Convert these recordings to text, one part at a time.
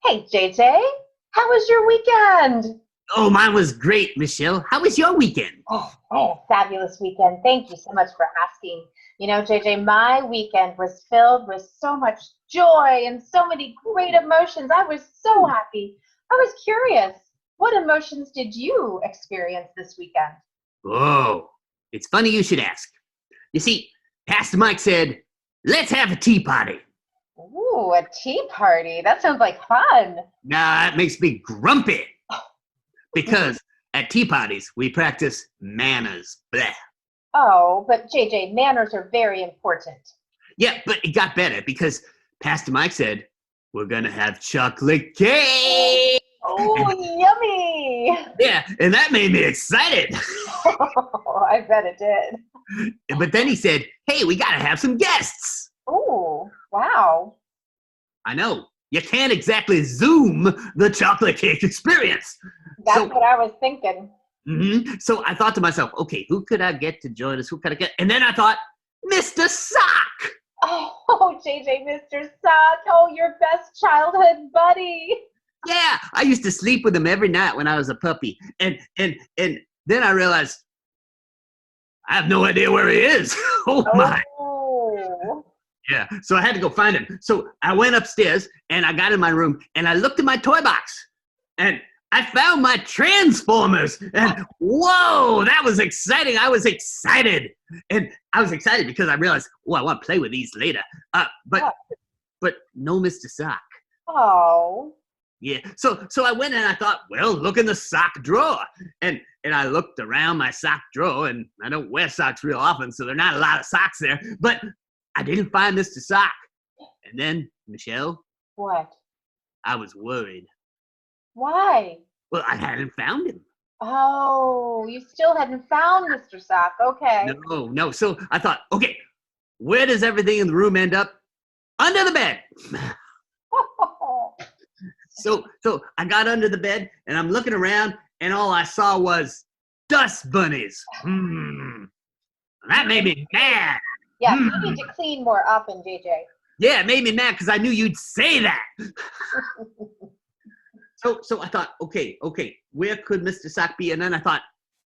Hey, JJ, how was your weekend? Oh, mine was great, Michelle. How was your weekend? Oh, I had a fabulous weekend. Thank you so much for asking. JJ, my weekend was filled with so much joy and so many great emotions. I was so happy. I was curious, what emotions did you experience this weekend? Oh, it's funny you should ask. You see, Pastor Mike said, let's have a tea party. Ooh, a tea party. That sounds like fun. Now, that makes me grumpy because at tea parties, we practice manners. Bleh. Oh, but JJ, manners are very important. Yeah, but it got better because Pastor Mike said, we're going to have chocolate cake. Oh, yummy. Yeah, and that made me excited. Oh, I bet it did. But then he said, hey, we got to have some guests. Oh, wow. I know. You can't exactly Zoom the chocolate cake experience. That's what I was thinking. So I thought to myself, okay, who could I get to join us? Who could I get? And then I thought, Mr. Sock. Oh, JJ, Mr. Sock. Oh, your best childhood buddy. Yeah, I used to sleep with him every night when I was a puppy. And then I realized I have no idea where he is. Oh my. Oh. Yeah, so I had to go find him. So I went upstairs and I got in my room and I looked in my toy box and I found my Transformers. And whoa, that was exciting. I was excited. And I was excited because I realized, oh, I want to play with these later. But no Mr. Sock. Oh. Yeah, so I went and I thought, well, look in the sock drawer. And I looked around my sock drawer, and I don't wear socks real often, so there are not a lot of socks there. But I didn't find Mr. Sock. And then, Michelle, What? I was worried. Why? Well, I hadn't found him. Oh, you still hadn't found Mr. Sock. Okay. No. So I thought, okay, where does everything in the room end up? Under the bed. So I got under the bed and I'm looking around and all I saw was dust bunnies. That made me mad. Yeah, you need to clean more up in JJ. Yeah, it made me mad because I knew you'd say that. So I thought, okay, where could Mr. Sock be? And then I thought,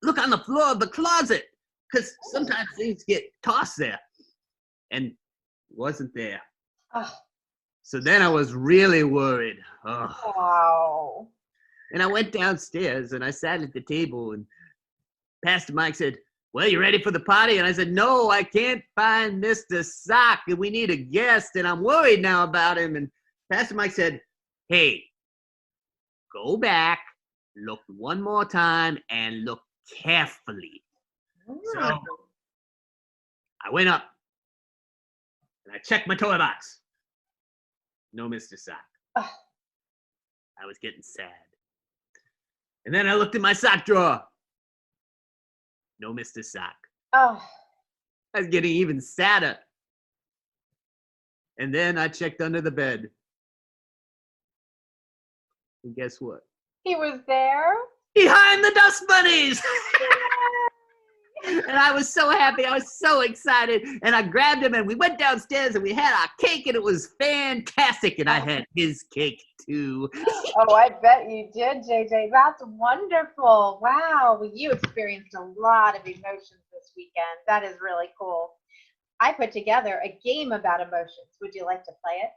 look on the floor of the closet because sometimes things get tossed there. And it wasn't there. Oh. So then I was really worried. Oh. Wow. And I went downstairs and I sat at the table and Pastor Mike said, well, you ready for the party? And I said, no, I can't find Mr. Sock and we need a guest and I'm worried now about him. And Pastor Mike said, hey, go back, look one more time and look carefully. So I went up and I checked my toy box. No Mr. Sock. I was getting sad. And then I looked in my sock drawer. No Mr. Sock. Oh. I was getting even sadder. And then I checked under the bed. And guess what? He was there? Behind the dust bunnies! And I was so happy. I was so excited. And I grabbed him and we went downstairs and we had our cake and it was fantastic. And I had his cake too. Oh, I bet you did, JJ. That's wonderful. Wow. Well, you experienced a lot of emotions this weekend. That is really cool. I put together a game about emotions. Would you like to play it?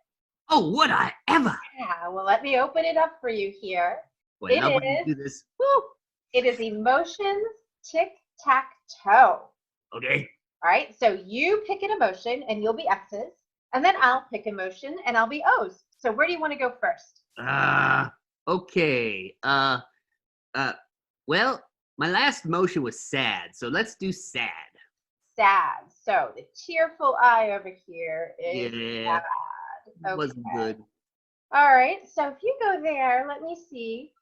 Oh, would I ever? Yeah. Well, let me open it up for you here. Well, I love when you do this. Woo, it is emotions tic-tac-toe. Okay. All right. So you pick an emotion and you'll be X's. And then I'll pick emotion and I'll be O's. So where do you want to go first? Okay. Well, my last motion was sad, so let's do sad. Sad. So the tearful eye over here is Yeah, sad. okay. Wasn't good. All right. So if you go there, let me see.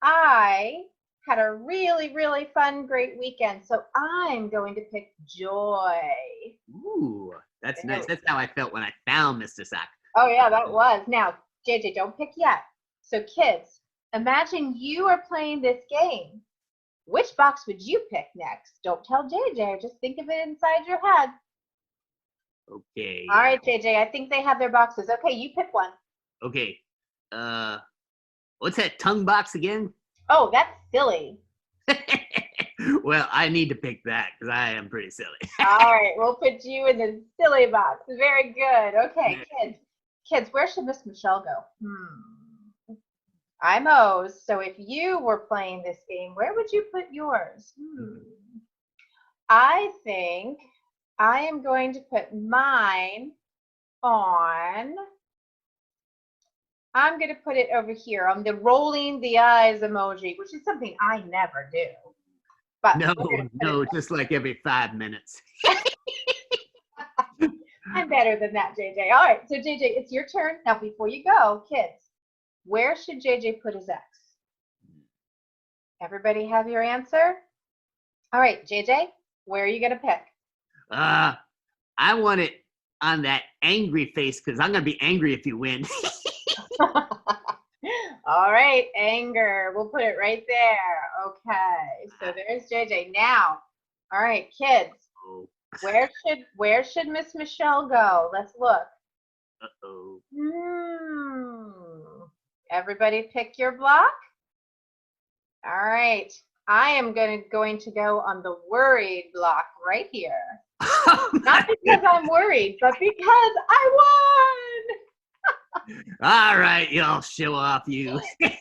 I had a really, really fun, great weekend. So I'm going to pick joy. Ooh, that's nice. That's how I felt when I found Mr. Sock. Oh, yeah, that was. Now, JJ, don't pick yet. So kids, imagine you are playing this game. Which box would you pick next? Don't tell JJ. Just think of it inside your head. Okay. All right, JJ, I think they have their boxes. Okay, you pick one. Okay. What's that tongue box again? Oh, that's silly. Well, I need to pick that because I am pretty silly. All right, we'll put you in the silly box. Very good. Okay, kids, where should Miss Michelle go? I'm O's, so if you were playing this game, where would you put yours? I think I am going to put mine on, I'm going to put it over here on the rolling the eyes emoji, which is something I never do. But no, just like every 5 minutes. I'm better than that, JJ. All right, so JJ, it's your turn. Now, before you go, kids, where should JJ put his X? Everybody have your answer? All right, JJ, where are you going to pick? I want it on that angry face because I'm going to be angry if you win. All right, anger. We'll put it right there. Okay, so there's JJ. Now, all right, kids, where should Miss Michelle go? Let's look. Uh-oh. Everybody pick your block. All right, I am going to go on the worried block right here. Not because I'm worried, but because I won. All right, y'all show off you.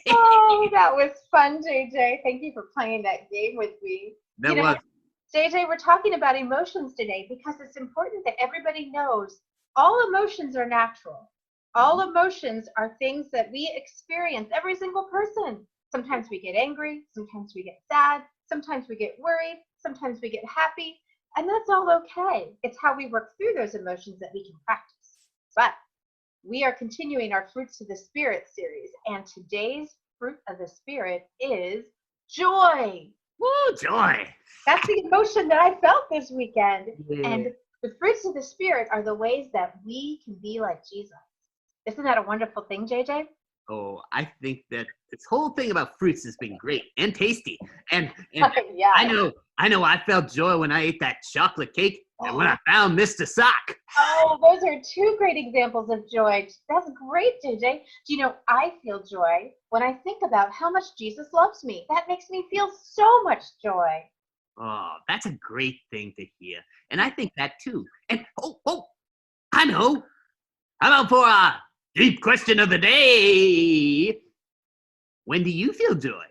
Oh, that was fun, JJ. Thank you for playing that game with me. That was. JJ, we're talking about emotions today because it's important that everybody knows all emotions are natural. All emotions are things that we experience, every single person. Sometimes we get angry, sometimes we get sad, sometimes we get worried, sometimes we get happy, and that's all okay. It's how we work through those emotions that we can practice. But we are continuing our Fruits of the Spirit series, and today's fruit of the Spirit is joy. Woo, joy. That's the emotion that I felt this weekend. Yeah. And the fruits of the Spirit are the ways that we can be like Jesus. Isn't that a wonderful thing, JJ? Oh, I think that this whole thing about fruits has been great and tasty. And Yeah. I know I felt joy when I ate that chocolate cake and when I found Mr. Sock. Oh, those are two great examples of joy. That's great, JJ. Do you know, I feel joy when I think about how much Jesus loves me. That makes me feel so much joy. Oh, that's a great thing to hear. And I think that too. And I know. How about for our deep question of the day? When do you feel joy?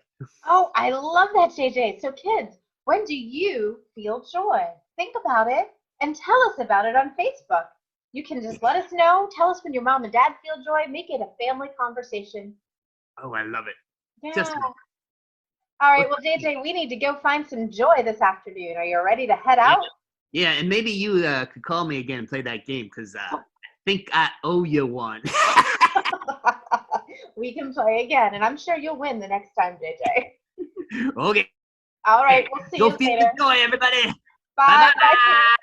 Oh, I love that, JJ. So kids, when do you feel joy? Think about it and tell us about it on Facebook. You can just let us know. Tell us when your mom and dad feel joy. Make it a family conversation. Oh, I love it. Yeah. All right, well, JJ, we need to go find some joy this afternoon. Are you ready to head out? Yeah, and maybe you could call me again and play that game because I think I owe you one. We can play again, and I'm sure you'll win the next time, JJ. Okay. All right, we'll see you later. Go feel the joy, everybody. Bye. Bye-bye.